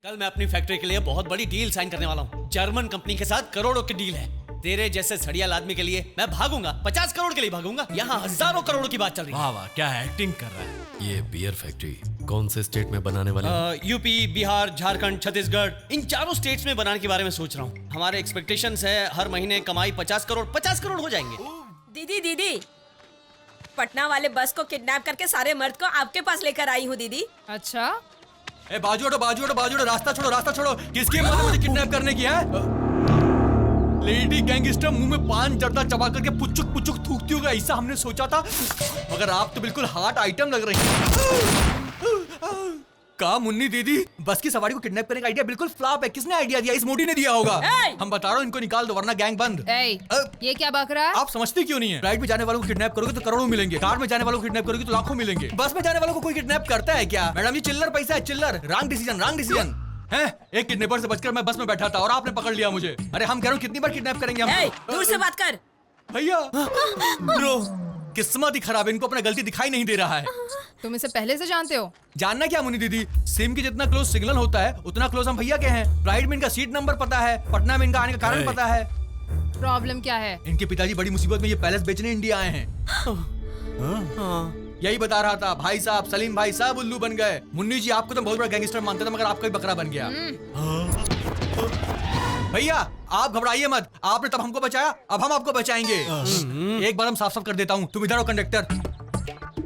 कल मैं अपनी फैक्ट्री के लिए बहुत बड़ी डील साइन करने वाला हूँ। जर्मन कंपनी के साथ करोड़ों की डील है। तेरे जैसे सड़ियाल आदमी के लिए मैं भागूंगा, 50 करोड़ के लिए भागूंगा। यहाँ हजारों करोड़ों की बात चल रही है। वाह वाह, क्या एक्टिंग कर रहा है। ये बियर फैक्ट्री कौन से स्टेट में बनाने वाले हैं? यूपी, बिहार, झारखंड, छत्तीसगढ़, इन चारों स्टेट्स में बनाने के बारे में सोच रहा हूँ। हमारे एक्सपेक्टेशंस है हर महीने कमाई 50 करोड़ हो जाएंगे। दीदी पटना वाले बस को किडनैप करके सारे मर्द को आपके पास लेकर आई हूँ दीदी। अच्छा, ए बाजू हटो, रास्ता छोड़ो। किसकी हिम्मत है मुझे किडनैप करने की है? लेडी गैंगस्टर मुंह में पान जर्दा चबा करके पुचुक थूकती होगा, ऐसा हमने सोचा था। मगर आप तो बिल्कुल हॉट आइटम लग रही हैं। का मुन्नी दीदी, बस की सवारी को किडनैप करने का आइडिया बिल्कुल फ्लॉप है। किसने आइडिया दिया? इस मोदी ने दिया होगा। हम बता रहा हूँ, इनको निकाल दो वरना गैंग बंद। ये क्या बक रहा है? आप समझती क्यों नहीं है? फ्लाइट में जाने वालों को किडनैप करोगे तो करोड़ों मिलेंगे, कार में जाने वालों को किडनैप करोगे तो लाखों मिलेंगे। बस में जाने वालों को कोई किडनैप करता है क्या? मैडम, ये चिल्लर पैसा है, चिल्लर। रॉन्ग डिसीजन है। एक किडनैपर से बचकर मैं बस में बैठा था और आपने पकड़ लिया मुझे। अरे हम कह रहे हो कितनी बार किडनैप करेंगे हम? दूर से बात कर भैया। ब्रो, किस्मत ही खराब है, इनको अपना गलती दिखाई नहीं दे रहा है। तुम इसे पहले से जानते हो? जानना क्या मुन्नी दीदी, सिम की जितना क्लोज सिग्नल होता है उतना क्लोज हम भैया के हैं। फ्लाइट में इनका सीट नंबर पता है, पटना में इनका आने का कारण पता है। प्रॉब्लम क्या है? इनके पिताजी बड़ी मुसीबत में ये पैलेस बेचने इंडिया आए हैं। यही बता रहा था भाई साहब, सलीम भाई साहब उल्लू बन गए। मुन्नी जी, आपको तो बहुत बड़ा गैंगस्टर मानते थे, मगर आपका ही बकरा बन गया। भैया आप घबराइए मत, आपने तब हमको बचाया, अब हम आपको बचाएंगे। एक बार हम साफ कर देता हूँ, तुम इधर हो कंडक्टर।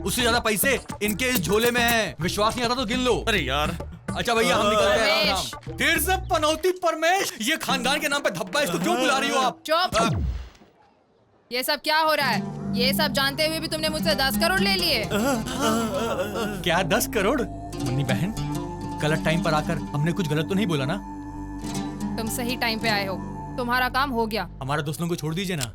उससे ज्यादा पैसे इनके इस झोले में हैं। विश्वास नहीं आता तो गिन लो। अरे यार, अच्छा भैया, हम निकलते हैं। फिर से पनौती परमेश, ये खानदान के नाम पे धब्बा, इसको क्यों बुला रही हो आप? चुप। ये सब क्या हो रहा है? ये सब जानते हुए भी तुमने मुझसे 10 करोड़ ले लिए। क्या 10 करोड़? मुन्नी बहन, गलत टाइम पर आकर हमने कुछ गलत तो नहीं बोला ना? तुम सही टाइम पे आए हो, तुम्हारा काम हो गया। हमारे दोस्तों को छोड़ दीजिए ना।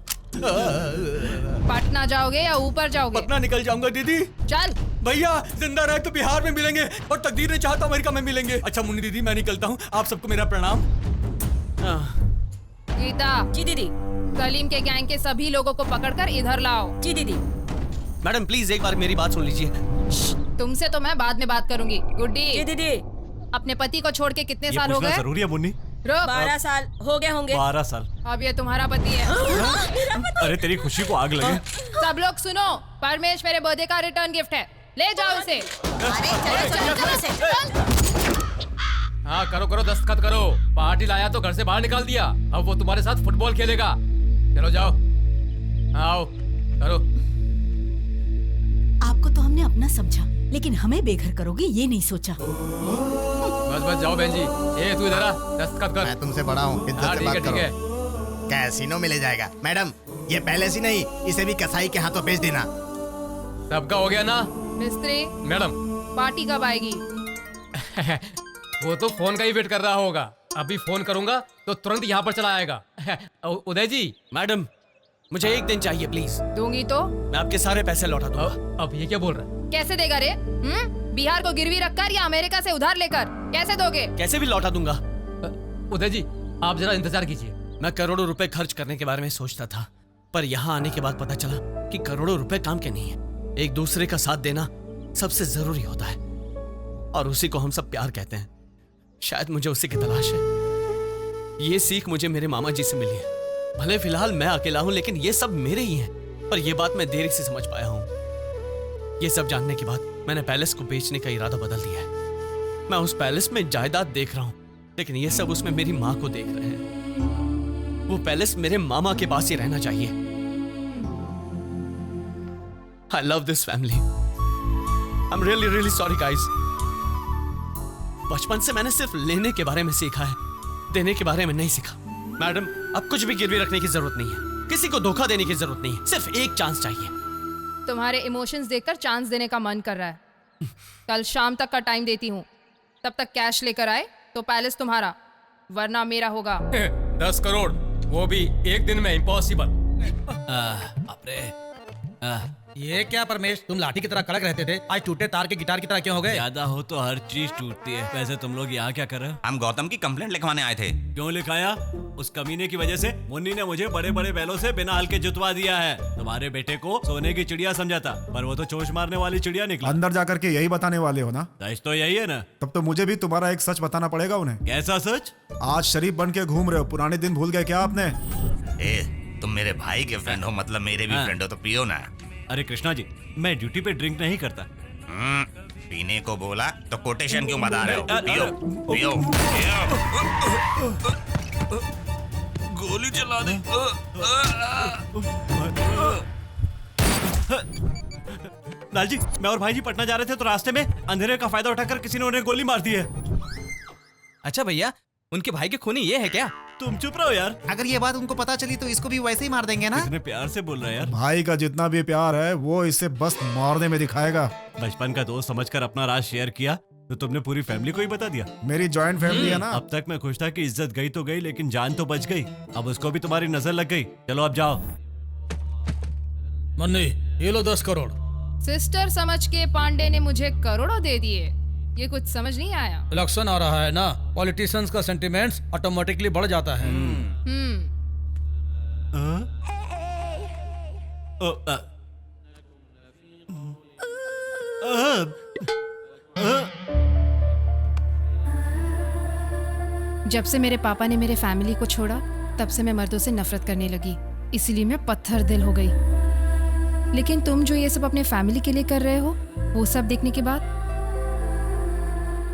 पटना जाओगे या ऊपर जाओगे? पटना निकल जाऊंगा दीदी। चल भैया, जिंदा रहे तो बिहार में मिलेंगे और तकदीर ने चाहा तो अमेरिका में मिलेंगे। अच्छा मुन्नी दीदी, मैं निकलता हूँ, आप सबको मेरा प्रणाम। गीता जी दीदी। सलीम के गैंग के सभी लोगों को पकड़कर इधर लाओ। जी दीदी। मैडम प्लीज एक बार मेरी बात सुन लीजिए। तुमसे तो मैं बाद में बात करूंगी। गुड्डी, जी दीदी। अपने पति को छोड़ के कितने साल हो गए? जरूरी है मुन्नी। 12 साल हो गए होंगे। 12 साल। अब ये तुम्हारा पति है। अरे तेरी खुशी को आग लगे। सब लोग सुनो, परमेश मेरे बर्थडे का रिटर्न गिफ्ट है, ले जाओ इसे। हाँ करो, दस्तखत करो। पार्टी लाया तो घर से बाहर निकाल दिया, अब वो तुम्हारे साथ फुटबॉल खेलेगा। चलो जाओ, आओ करो। आपको तो हमने अपना समझा, लेकिन हमें बेघर करोगे ये नहीं सोचा। बस जाओ बहन जी। ए तू इधर आ, दस्तखत कर। मैं तुमसे बड़ा हूँ, इज्जत से बात करो। ठीक है। कैसीनो मिले जाएगा। मैडम, ये पहले से नहीं, इसे भी कसाई के हाथों बेच देना। सबका हो गया ना? मिस्त्री मैडम पार्टी कब आएगी? वो तो फोन का ही वेट कर रहा होगा। अभी फोन करूंगा तो तुरंत यहाँ पर चला आएगा। उदय जी। मैडम, मुझे एक दिन चाहिए प्लीज। दूंगी तो? मैं आपके सारे पैसे लौटा दूंगा। अब ये क्या बोल रहा है? कैसे देगा रे? बिहार को गिरवी रखकर या अमेरिका से उधार लेकर? कैसे दोगे? कैसे भी लौटा दूंगा। उदय जी, आप जरा इंतजार कीजिए। मैं करोड़ों रुपए खर्च करने के बारे में सोचता था, पर यहाँ आने के बाद पता चला कि करोड़ों रुपए काम के नहीं है। एक दूसरे का साथ देना सबसे जरूरी होता है, और उसी को हम सब प्यार कहते हैं। शायद मुझे उसी की तलाश है। ये सीख मुझे मेरे मामा जी से मिली है। भले फिलहाल मैं अकेला हूं, लेकिन ये सब मेरे ही हैं। पर यह बात मैं देरी से समझ पाया हूं। ये सब जानने के बाद मैंने पैलेस को बेचने का इरादा बदल दिया है। मैं उस पैलेस में जायदाद देख रहा हूं, लेकिन ये सब उसमें मेरी मां को देख रहे हैं। वो पैलेस मेरे मामा के पास ही रहना चाहिए। I love this family. I'm really sorry guys. बचपन से मैंने सिर्फ लेने के बारे में सीखा है, देने के बारे में नहीं सीखा। मैडम, अब कुछ भी गिरवी रखने की जरूरत नहीं है, किसी को धोखा देने की जरूरत नहीं है, सिर्फ एक चांस चाहिए। तुम्हारे इमोशंस देखकर चांस देने का मन कर रहा है। कल शाम तक का टाइम देती हूँ, तब तक कैश लेकर आए तो पैलेस तुम्हारा, वरना मेरा होगा। 10 करोड़, वो भी एक दिन में, इम्पॉसिबल। ये क्या परमेश, तुम लाठी की तरह कड़क रहते थे, आज टूटे तार के गिटार की तरह क्यों हो गए? ज्यादा हो तो हर चीज टूटती है। वैसे तुम लोग यहाँ क्या कर रहे हो? हम गौतम की कंप्लेंट लिखवाने आए थे। क्यों लिखाया? उस कमीने की वजह से मुन्नी ने मुझे बड़े बड़े बैलों से बिना हल के जुतवा दिया है। तुम्हारे बेटे को सोने की चिड़िया समझा था, पर वो तो चोंच मारने वाली चिड़िया निकला। अंदर जाकर के यही बताने वाले हो ना? सच तो यही है ना? तब तो मुझे भी तुम्हारा एक सच बताना पड़ेगा उन्हें। कैसा सच? आज शरीफ बन के घूम रहे हो, पुराने दिन भूल गए क्या आपने? तुम मेरे भाई के फ्रेंड हो, मतलब मेरे भी फ्रेंड हो, तो पियो ना। अरे कृष्णा जी, मैं ड्यूटी पे ड्रिंक नहीं करता। पीने को बोला तो कोटेशन क्यों बता रहे हो? पियो पियो पियो। गोली चला दे। लाल जी, मैं और भाई जी पटना जा रहे थे तो रास्ते में अंधेरे का फायदा उठाकर किसी ने उन्हें गोली मार दी है। अच्छा भैया, उनके भाई के खूनी ये है क्या? तुम चुप रहो यार। अगर ये बात उनको पता चली तो इसको भी वैसे ही मार देंगे ना? इतने प्यार से बोल रहा है यार। भाई का जितना भी प्यार है वो इसे बस मारने में दिखाएगा। बचपन का दोस्त समझकर अपना राज शेयर किया तो तुमने पूरी फैमिली को ही बता दिया। मेरी जॉइंट फैमिली है ना। अब तक मैं खुश था कि इज्जत गई तो गई, लेकिन जान तो बच गई। अब उसको भी तुम्हारी नजर लग गई। चलो अब जाओ। मन्नी, ये लो 10 करोड़। सिस्टर समझ के पांडे ने मुझे करोड़ों दे दिए, ये कुछ समझ नहीं आया। इलेक्शन आ रहा है ना, पॉलिटिशियंस का सेंटिमेंट्स ऑटोमेटिकली बढ़ जाता है। जब से मेरे पापा ने मेरे फैमिली को छोड़ा, तब से मैं मर्दों से नफरत करने लगी, इसीलिए मैं पत्थर दिल हो गई। लेकिन तुम जो ये सब अपने फैमिली के लिए कर रहे हो, वो सब देखने के बाद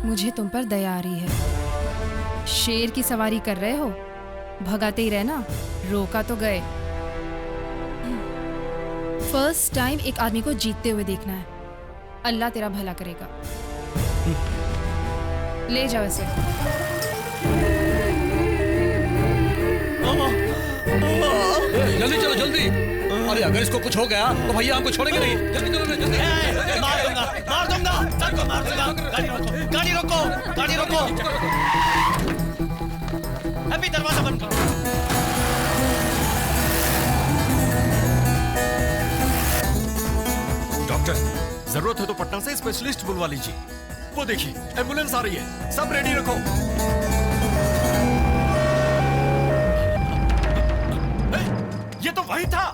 मुझे तुम पर दया आ रही है। शेर की सवारी कर रहे हो, भगाते ही रहना, रोका तो गए। फर्स्ट टाइम एक आदमी को जीतते हुए देखना है। अल्लाह तेरा भला करेगा। ले जाओ इसे। जल्दी चलो जल्दी। अरे अगर इसको कुछ हो गया तो भैया हमको छोड़ेंगे नहीं। जल्दी चलो जल्दी। मार दूंगा, मार दूंगा, सबको मार दूंगा। गाड़ी रोको, गाड़ी रोको। अभी दरवाजा बंद करो। डॉक्टर, जरूरत है तो पटना से स्पेशलिस्ट बुलवा लीजिए। वो देखिए एम्बुलेंस आ रही है, सब रेडी रखो। ये तो वही था।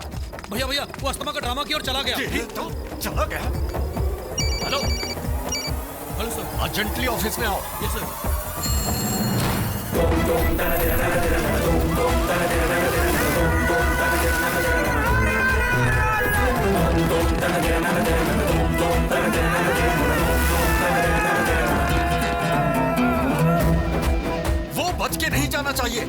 भैया भैया, वो अस्थमा का ड्रामा की ओर चला गया। तो चला गया। Hello hello sir. Urgently office में आओ। Yes sir. वो बच के नहीं जाना चाहिए।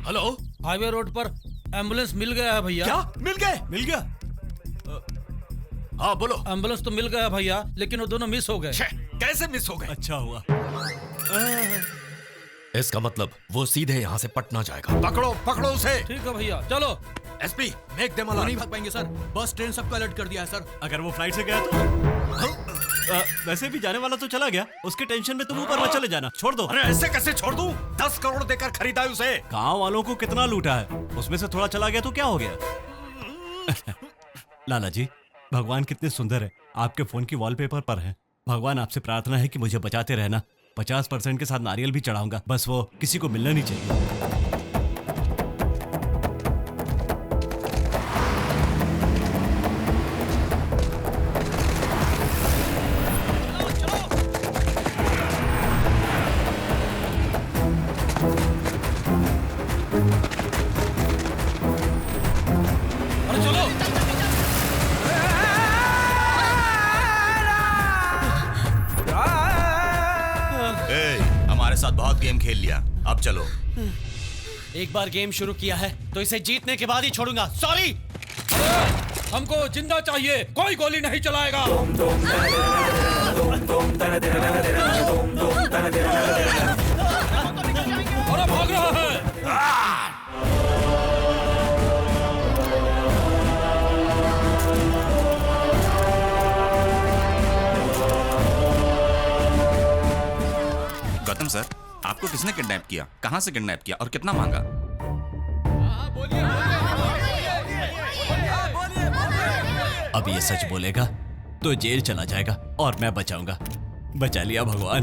हेलो, हाईवे रोड पर एम्बुलेंस मिल गया है भैया। क्या मिल गए? मिल गया? हाँ बोलो। एम्बुलेंस तो मिल गया है भैया, लेकिन वो दोनों मिस हो गए। कैसे मिस हो गए? अच्छा हुआ। इसका मतलब वो सीधे यहाँ से पटना जाएगा। पकड़ो पकड़ो उसे। ठीक है भैया, चलो। एसपी, मेक देम वो नहीं अलर्ट। भाग पाएंगे सर, बस ट्रेन सबको अलर्ट कर दिया है सर। अगर वो फ्लाइट से गया तो वैसे भी जाने वाला तो चला गया, उसके टेंशन में तुम ऊपर मत चले जाना, छोड़ दो। अरे ऐसे कैसे छोड़ दूं? 10 करोड़ देकर खरीदा है उसे। गांव वालों को कितना लूटा है, उसमें से थोड़ा चला गया तो क्या हो गया? लाला जी, भगवान कितने सुंदर है, आपके फोन की वॉलपेपर पर है। भगवान आपसे प्रार्थना है कि मुझे बचाते रहना। 50% के साथ नारियल भी चढ़ाऊंगा, बस वो किसी को मिलना नहीं चाहिए। अरे चलो। हमारे साथ बहुत गेम खेल लिया, अब चलो। एक बार गेम शुरू किया है तो इसे जीतने के बाद ही छोड़ूंगा। सॉरी। हमको जिंदा चाहिए, कोई गोली नहीं चलाएगा। अरे भाग रहा है। गौतम सर, आपको किसने किडनैप किया, कहां से किडनैप किया और कितना मांगा? अब ये सच बोलेगा तो जेल चला जाएगा और मैं बचाऊंगा। बचा लिया भगवान।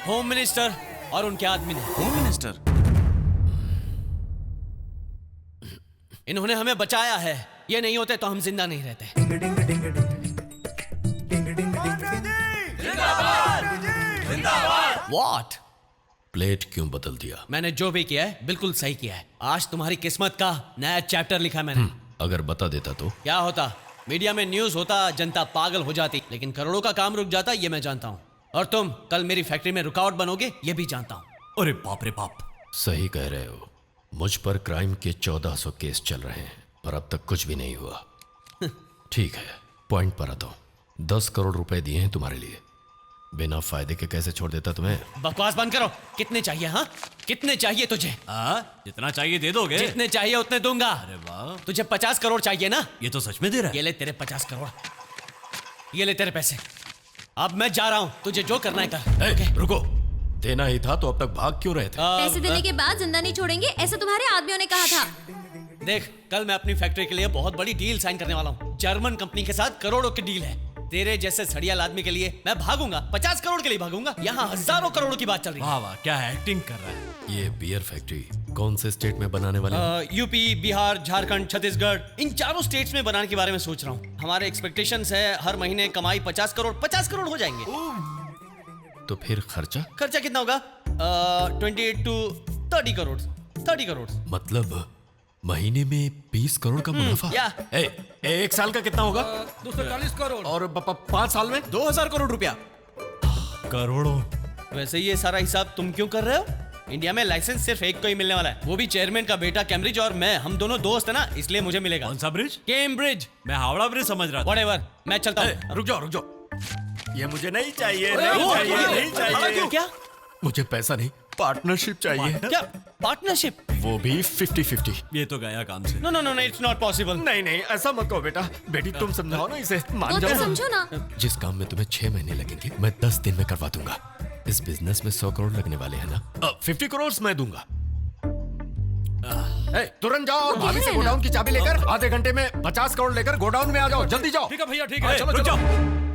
होम मिनिस्टर और उनके आदमी ने। Home minister? इन्होंने हमें बचाया है, ये नहीं होते तो हम जिंदा नहीं रहते। What? प्लेट क्यों बदल दिया? मैंने जो भी किया है बिल्कुल सही किया है। आज तुम्हारी किस्मत का नया चैप्टर लिखा मैंने। अगर बता देता तो? क्या होता? मीडिया में न्यूज होता, जनता पागल हो जाती, लेकिन करोड़ों का काम रुक जाता, ये मैं जानता हूँ। और तुम कल मेरी फैक्ट्री में रुकावट बनोगे, ये भी जानता हूँ। अरे बाप रे बाप। सही कह रहे हो। मुझ पर क्राइम के 1400 केस चल रहे हैं, पर अब तक कुछ भी नहीं हुआ। ठीक है, पॉइंट पर आता हूं। 10 करोड़ रुपए दिए हैं तुम्हारे लिए, बिना फायदे के कैसे छोड़ देता तुम्हें? बकवास बंद करो। कितने चाहिए? हाँ, कितने चाहिए तुझे? जितना चाहिए दे दोगे? जितने चाहिए उतने दूंगा। अरे वाह। तुझे 50 करोड़ चाहिए ना? ये तो सच में दे रहा है। ये ले तेरे 50 करोड़, ये ले तेरे पैसे। अब मैं जा रहा हूँ, तुझे जो करना है कर। ओके, रुको। देना ही था तो अब तक भाग क्यों रहे थे? पैसे देने के बाद जिंदा नहीं छोड़ेंगे, ऐसा तुम्हारे आदमियों ने कहा था। देख, कल मैं अपनी फैक्ट्री के लिए बहुत बड़ी डील साइन करने वाला हूँ। जर्मन कंपनी के साथ करोड़ों की डील है। तेरे जैसे सड़ियाल आदमी के लिए मैं भागूंगा, 50 करोड़ के लिए भागूंगा। यहाँ हजारों करोड़ों की बात चल रही है। वाह वाह, क्या एक्टिंग कर रहा है। ये बियर फैक्ट्री कौन से स्टेट में बनाने वाले हैं? यूपी, बिहार, झारखंड, छत्तीसगढ़, इन चारों स्टेट्स में बनाने के बारे में सोच रहा हूँ। हमारे एक्सपेक्टेशंस है हर महीने कमाई 50 करोड़ हो जाएंगे। तो फिर खर्चा? खर्चा कितना होगा? 28 to 30 करोड़। 30 करोड़ मतलब महीने में 20 करोड़ का मुनाफा? या एक साल का कितना होगा? 240 करोड़। और 5 साल में 2000 करोड़ रुपया। करोड़ों। वैसे ये सारा हिसाब तुम क्यों कर रहे हो? इंडिया में लाइसेंस सिर्फ एक को ही मिलने वाला है, वो भी चेयरमैन का बेटा कैम्ब्रिज, और मैं, हम दोनों दोस्त है ना, इसलिए मुझे मिलेगा। कौन सा ब्रिज? कैम्ब्रिज। मैं हावड़ा ब्रिज समझ रहा था। व्हाटएवर, मैं चलता हूँ। रुक जाओ। ये मुझे नहीं चाहिए, नहीं चाहिए। क्या? मुझे पैसा नहीं, पार्टनरशिप चाहिए। क्या पार्टनरशिप? वो भी 50-50। ये तो गया काम से। No, it's not possible. नहीं, ऐसा मत कहो बेटा। बेटी तुम समझाओ ना इसे, मान तो जाओ। समझो ना। जिस काम में तुम्हें 6 महीने लगेंगे, मैं 10 दिन में करवा दूंगा। इस बिजनेस में 100 करोड़ लगने वाले हैं ना? 50 करोड़ मैं दूंगा। तुरंत जाओ और भाभी से गोडाउन की चाबी लेकर आधे घंटे में 50 करोड़ लेकर गोडाउन में आ जाओ। जल्दी जाओ। ठीक है भैया, ठीक है। चलो।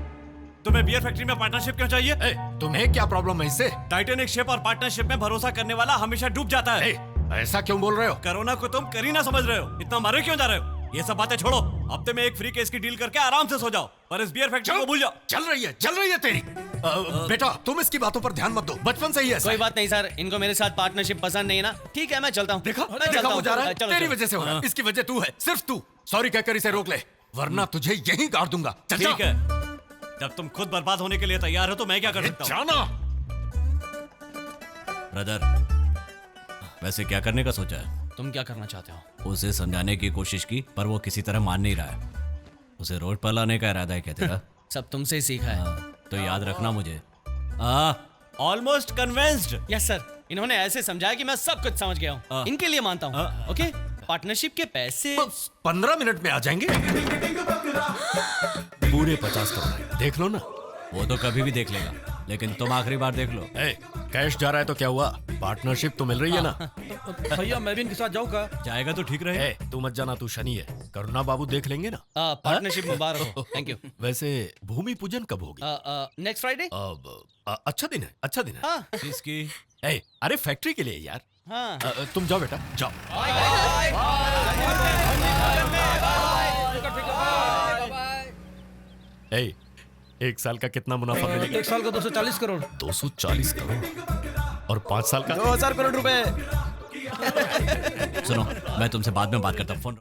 तुम्हें बियर फैक्ट्री में पार्टनरशिप क्यों चाहिए? तुम्हें क्या प्रॉब्लम है इससे? टाइटैनिक शिप और पार्टनरशिप में भरोसा करने वाला हमेशा डूब जाता है। ऐसा क्यों बोल रहे हो? कोरोना को तुम करीना समझ रहे हो, इतना मारे क्यों जा रहे हो? ये सब बातें छोड़ो, हफ्ते में एक फ्री केस की डील करके आराम से सो जाओ, पर इस बियर फैक्ट्री को भूल जाओ। चल रही है तेरी। बेटा तुम इसकी बातों पर ध्यान मत दो, बचपन से ही ऐसा कोई बात नहीं सर, इनको मेरे साथ पार्टनरशिप पसंद नहीं है ना। ठीक है, मैं चलता हूँ। देखा चलता हो जा रहा है। चलो, तेरी वजह से हो रहा है। इसकी वजह तू है, सिर्फ तू। सॉरी कहकर इसे रोक ले, वरना तुझे यहीं गाड़ दूंगा। ठीक है, जब तुम खुद बर्बाद होने के लिए तैयार हो तो मैं क्या कर सकता हूँ? जाना। ब्रदर, वैसे क्या करने का सोचा है? तुम क्या करना चाहते हो? उसे समझाने की कोशिश की, पर वो किसी तरह मान नहीं रहा है। उसे रोड पर लाने का इरादा है क्या तेरा? सब तुमसे ही सीखा है। तो याद रखना मुझे। Almost convinced. यस सर, इन्होंने ऐसे समझाया कि मैं सब कुछ समझ गया हूँ। इनके लिए मानता हूँ। ओके, पार्टनरशिप के पैसे 15 मिनट में आ जाएंगे। पूरे 50 करोड़ देख लो ना। वो तो कभी भी देख लेगा, लेकिन तुम आखिरी बार देख लो। कैश जा रहा है तो क्या हुआ? पार्टनरशिप तो मिल रही है ना? भैया मैं भी इनके साथ जाऊँ का? जाएगा तो ठीक रहे। तू मत जाना, तू शनि है। करुणा बाबू देख लेंगे ना। पार्टनरशिप मुबारक हो। Thank you. वैसे भूमि पूजन कब होगी? Next Friday. अच्छा दिन है। किसकी? अरे फैक्ट्री के लिए यार। हाँ। तुम जाओ बेटा, जाओ। एक साल का कितना मुनाफा मिलेगा? एक साल का 240 करोड़। 240 करोड़ और 5 साल का 2000 करोड़ रुपए। सुनो, मैं तुमसे बाद में बात करता हूँ। फोन